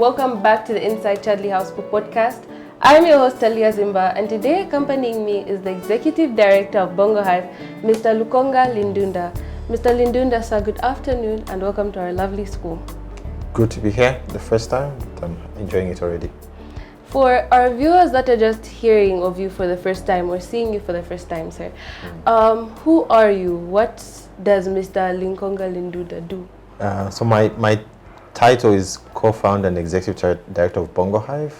welcome back to the Inside Chudleigh House School podcast. I'm your host Tahlia, and today accompanying me is the Executive Director of BongoHive, Mr. Lukonga Lindunda. Mr. Lindunda, sir, good afternoon and welcome to our lovely school. Good to be here the first time. I'm enjoying it already. For our viewers that are just hearing of you for the first time or seeing you for the first time, sir, who are you? What does Mr. Lukonga Lindunda do? So my title is co-founder and executive director of BongoHive.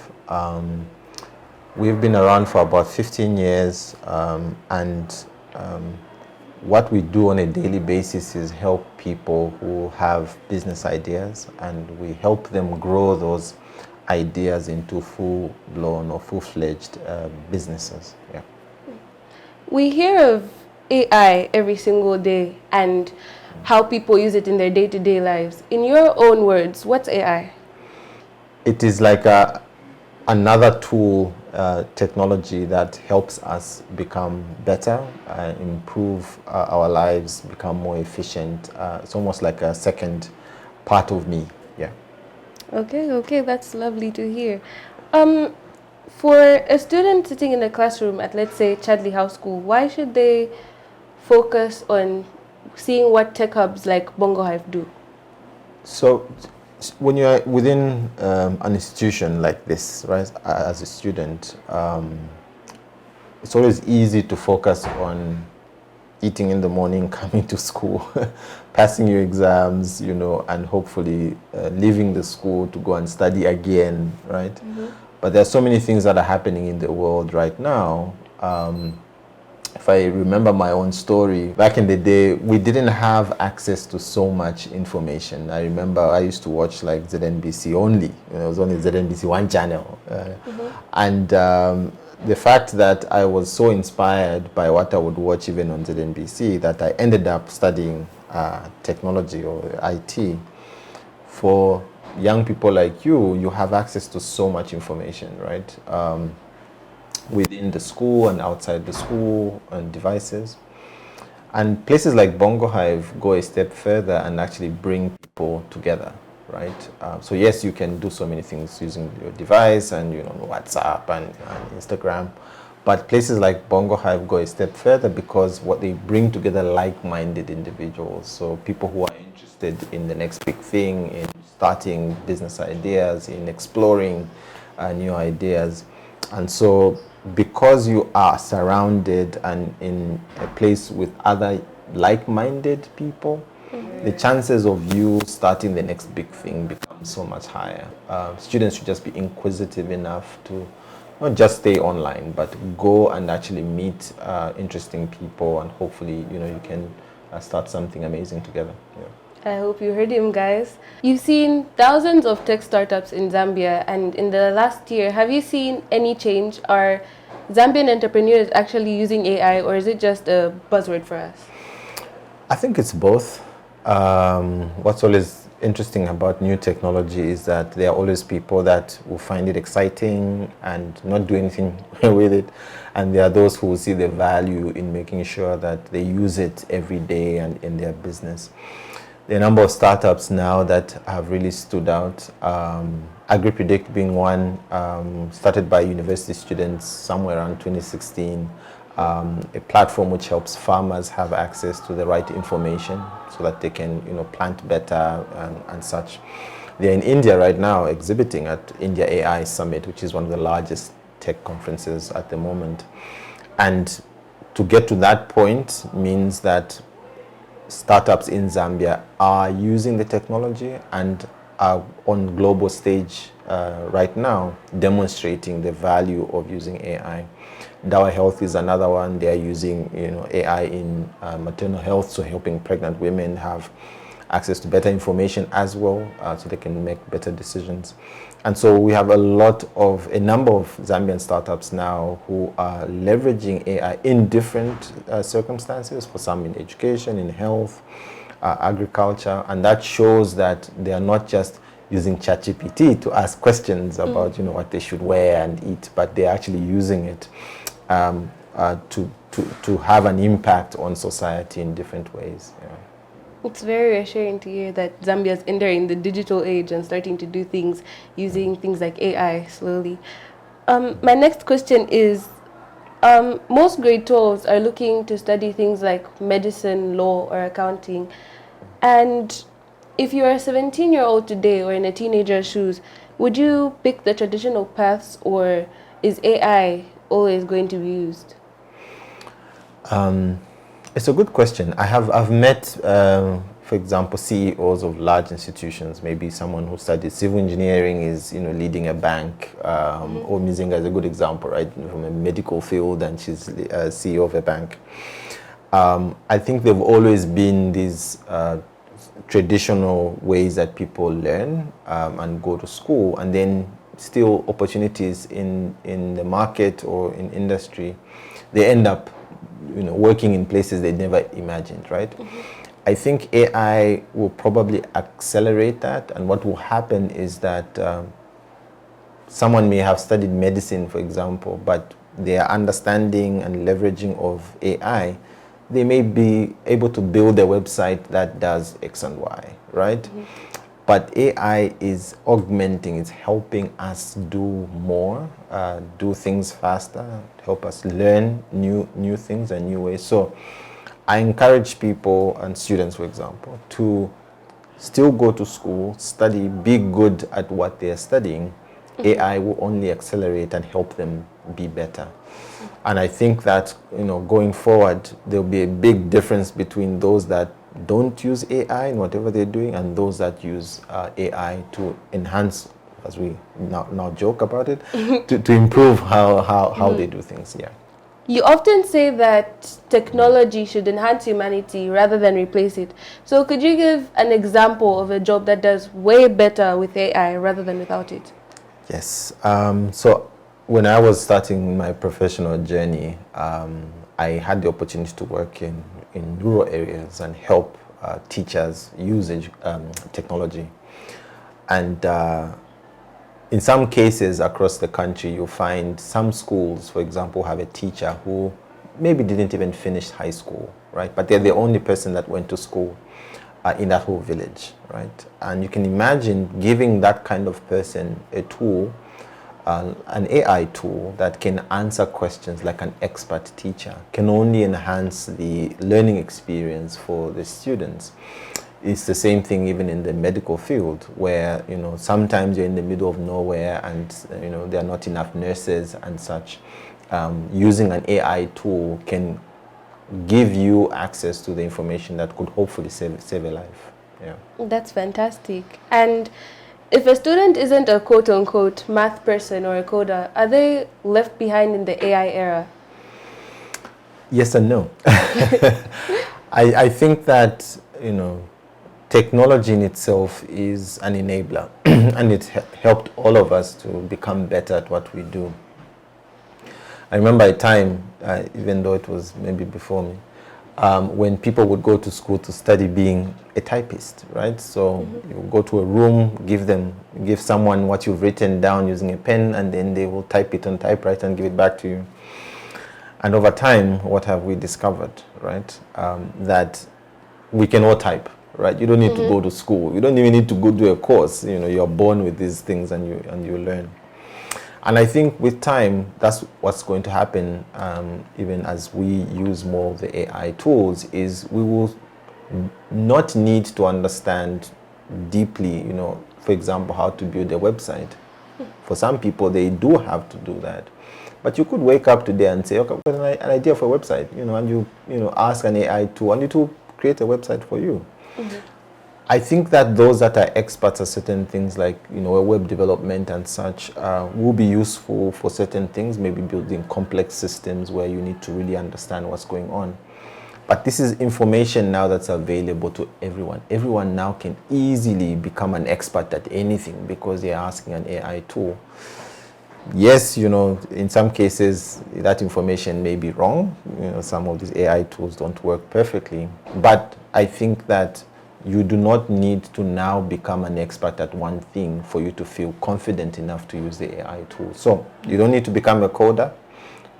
We've been around for about 15 years, and what we do on a daily basis is help people who have business ideas, and we help them grow those ideas into full-blown or full-fledged businesses. Yeah. We hear of AI every single day and how people use it in their day-to-day lives. In your own words, what's AI? It is like another tool, technology that helps us become better, improve our lives, become more efficient. It's almost like a second part of me. Yeah. Okay, that's lovely to hear. For a student sitting in a classroom at, let's say, Chudleigh House School, why should they focus on seeing what tech hubs like BongoHive do? So when you're within an institution like this, right, as a student, it's always easy to focus on eating in the morning, coming to school, passing your exams, and hopefully leaving the school to go and study again, right? Mm-hmm. But there are so many things that are happening in the world right now. If I remember my own story, back in the day, we didn't have access to so much information. I remember I used to watch like ZNBC only. It was only ZNBC one channel. And the fact that I was so inspired by what I would watch even on ZNBC that I ended up studying technology or IT. For young people like you have access to so much information, right? Within the school and outside the school and devices. And places like BongoHive go a step further and actually bring people together, right? So yes, you can do so many things using your device and WhatsApp and Instagram, but places like BongoHive go a step further because what they bring together like-minded individuals. So people who are interested in the next big thing, in starting business ideas, in exploring new ideas. And so because you are surrounded and in a place with other like-minded people, the chances of you starting the next big thing become so much higher. Students should just be inquisitive enough to not just stay online, but go and actually meet interesting people, and hopefully, you can start something amazing together. Yeah. I hope you heard him, guys. You've seen thousands of tech startups in Zambia, and in the last year, have you seen any change? Are Zambian entrepreneurs actually using AI, or is it just a buzzword for us? I think it's both. What's always interesting about new technology is that there are always people that will find it exciting and not do anything with it. And there are those who will see the value in making sure that they use it every day and in their business. There are a number of startups now that have really stood out. AgriPredict being one, started by university students somewhere around 2016. A platform which helps farmers have access to the right information so that they can, plant better and such. They're in India right now exhibiting at India AI Summit, which is one of the largest tech conferences at the moment. And to get to that point means that startups in Zambia are using the technology and are on global stage right now demonstrating the value of using AI. Dawa Health is another one. They are using AI in maternal health, so helping pregnant women have access to better information as well, so they can make better decisions. And so we have a number of Zambian startups now who are leveraging AI in different circumstances, for some in education, in health, agriculture, and that shows that they are not just using ChatGPT to ask questions about what they should wear and eat, but they're actually using it to have an impact on society in different ways. Yeah. It's very reassuring to hear that Zambia is entering the digital age and starting to do things using things like AI slowly. My next question is, most grade 12s are looking to study things like medicine, law, or accounting. And if you're a 17-year-old today or in a teenager's shoes, would you pick the traditional paths, or is AI always going to be used? It's a good question. I've met, for example, CEOs of large institutions. Maybe someone who studied civil engineering is, leading a bank, or Mizinga is a good example, right, from a medical field, and she's CEO of a bank. I think there've always been these traditional ways that people learn and go to school, and then still opportunities in the market or in industry, they end up working in places they never imagined, right? I think AI will probably accelerate that, and what will happen is that someone may have studied medicine, for example, but their understanding and leveraging of AI, they may be able to build a website that does X and Y, right? But AI is augmenting, it's helping us do more, do things faster, help us learn new things and new ways. So I encourage people and students, for example, to still go to school, study, be good at what they're studying. AI will only accelerate and help them be better. And I think that, going forward, there'll be a big difference between those that don't use AI in whatever they're doing and those that use AI to enhance, as we now joke about it, to improve how they do things. Yeah. You often say that technology should enhance humanity rather than replace it. So could you give an example of a job that does way better with AI rather than without it? Yes. So when I was starting my professional journey, I had the opportunity to work in rural areas and help teachers use technology. And in some cases across the country, you'll find some schools, for example, have a teacher who maybe didn't even finish high school, right? But they're the only person that went to school in that whole village, right? And you can imagine giving that kind of person a tool, an AI tool that can answer questions like an expert teacher, can only enhance the learning experience for the students. It's the same thing even in the medical field, where sometimes you're in the middle of nowhere and there are not enough nurses and such. Using an AI tool can give you access to the information that could hopefully save a life. Yeah. That's fantastic. And if a student isn't a quote-unquote math person or a coder, are they left behind in the AI era? Yes and no. I think that, technology in itself is an enabler and it helped all of us to become better at what we do. I remember a time, even though it was maybe before me, when people would go to school to study being a typist, right? So you go to a room, give someone what you've written down using a pen, and then they will type it on typewriter and give it back to you. And over time, what have we discovered, right? That we can all type, right? You don't need to go to school. You don't even need to go do a course. You're born with these things and you learn. And I think with time, that's what's going to happen, even as we use more of the AI tools, is we will not need to understand deeply, for example, how to build a website. For some people, they do have to do that. But you could wake up today and say, okay, I've got an idea for a website, and you ask an AI tool, and it will create a website for you. I think that those that are experts at certain things like, web development and such, will be useful for certain things, maybe building complex systems where you need to really understand what's going on. But this is information now that's available to everyone. Everyone now can easily become an expert at anything because they're asking an AI tool. Yes, in some cases that information may be wrong. Some of these AI tools don't work perfectly. But I think that you do not need to now become an expert at one thing for you to feel confident enough to use the AI tool. So you don't need to become a coder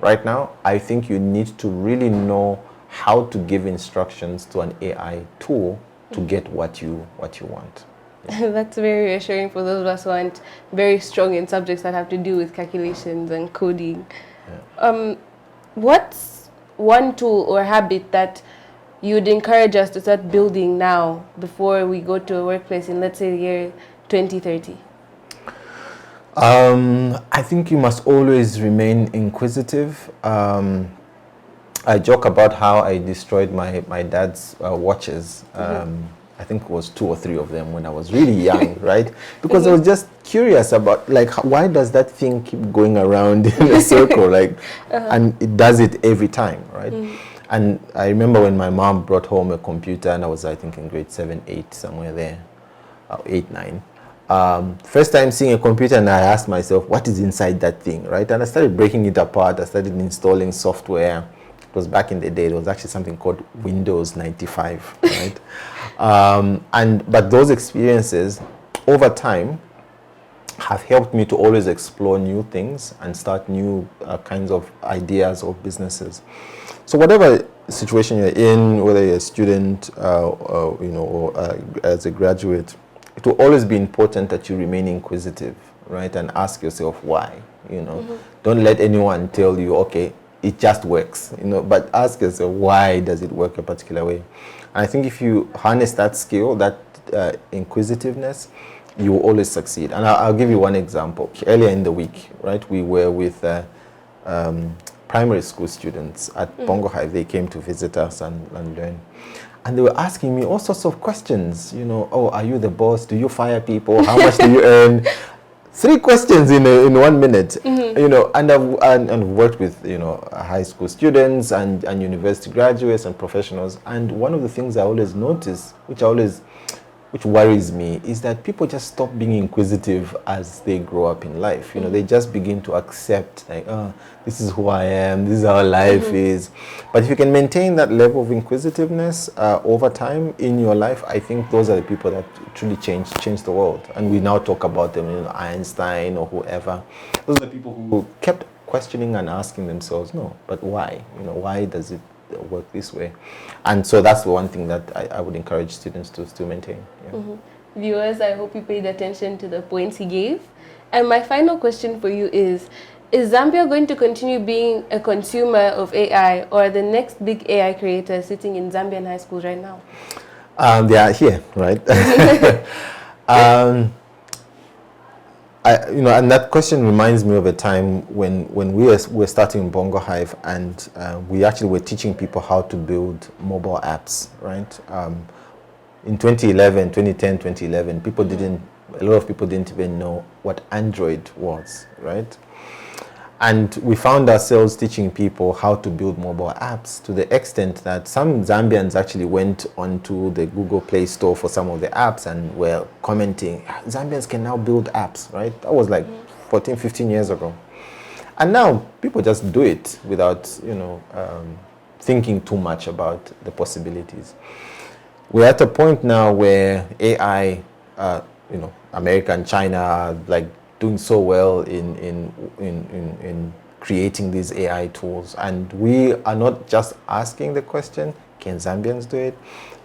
right now. I think you need to really know how to give instructions to an AI tool to get what you want. That's very reassuring for those of us who aren't very strong in subjects that have to do with calculations and coding. Yeah. What's one tool or habit that you'd encourage us to start building now before we go to a workplace in, let's say, the year 2030? I think you must always remain inquisitive. I joke about how I destroyed my dad's watches. I think it was 2 or 3 of them when I was really young, right? Because I was just curious about, like, why does that thing keep going around in a circle, like, and it does it every time, right? And I remember when my mom brought home a computer, and I was, I think, in grade 7, 8, somewhere there, 8, 9. First time seeing a computer, and I asked myself, what is inside that thing, right? And I started breaking it apart. I started installing software. It was back in the day. There was actually something called Windows 95, right? But those experiences over time have helped me to always explore new things and start new kinds of ideas or businesses. So whatever situation you're in, whether you're a student, or as a graduate, it will always be important that you remain inquisitive, right? And ask yourself why. Don't let anyone tell you, okay, it just works, but ask yourself, why does it work a particular way? And I think if you harness that skill, that inquisitiveness, you will always succeed. And I'll give you one example. Earlier in the week, right, we were with primary school students at BongoHive. They came to visit us and learn. And they were asking me all sorts of questions, oh, are you the boss? Do you fire people? How much do you earn? 3 questions in 1 minute, and I've worked with high school students and university graduates and professionals. And one of the things I always notice, which worries me, is that people just stop being inquisitive as they grow up in life. They just begin to accept, like, oh, this is who I am, this is how life is. But if you can maintain that level of inquisitiveness over time in your life, I think those are the people that truly change the world. And we now talk about them, Einstein or whoever. Those are the people who kept questioning and asking themselves, no, but why? Why does it work this way? And so that's the one thing that I would encourage students to still maintain. Yeah. Viewers, I hope you paid attention to the points he gave. And my final question for you is Zambia going to continue being a consumer of AI, or the next big AI creator sitting in Zambian high schools right now? They are here, right? And that question reminds me of a time when we were starting BongoHive, and we actually were teaching people how to build mobile apps, right? In 2010, 2011, a lot of people didn't even know what Android was, right? And we found ourselves teaching people how to build mobile apps, to the extent that some Zambians actually went onto the Google Play Store for some of the apps and were commenting, Zambians can now build apps, right? That was like 14, 15 years ago. And now people just do it without, thinking too much about the possibilities. We're at a point now where AI, America and China are like doing so well in creating these AI tools. And we are not just asking the question, can Zambians do it?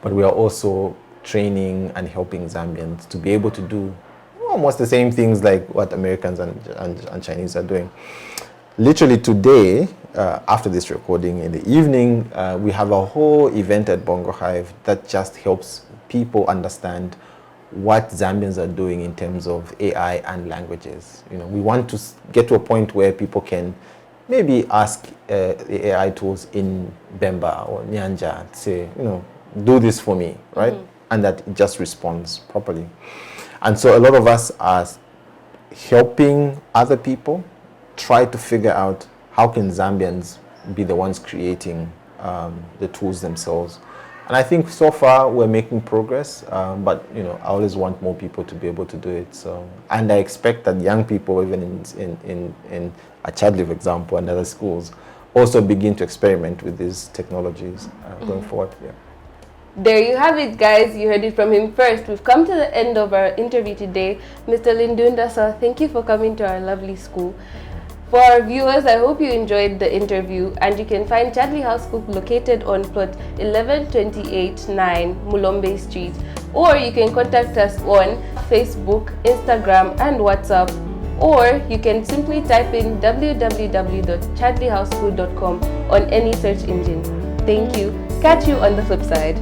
But we are also training and helping Zambians to be able to do almost the same things like what Americans and Chinese are doing. Literally today, after this recording in the evening, we have a whole event at BongoHive that just helps people understand what Zambians are doing in terms of AI and languages. We want to get to a point where people can maybe ask the AI tools in Bemba or Nyanja to say, do this for me, right? And that it just responds properly. And so a lot of us are helping other people try to figure out how can Zambians be the ones creating the tools themselves. And I think so far we're making progress, but I always want more people to be able to do it. So, and I expect that young people, even in Chudleigh, for example, and other schools, also begin to experiment with these technologies going forward. Yeah. There you have it, guys. You heard it from him first. We've come to the end of our interview today. Mr. Lindunda, sir, thank you for coming to our lovely school. For our viewers, I hope you enjoyed the interview, and you can find Chudleigh House Cook located on plot 1128-9 Mulombe Street, or you can contact us on Facebook, Instagram and WhatsApp, or you can simply type in www.chudleighhousefood.com on any search engine. Thank you. Catch you on the flip side.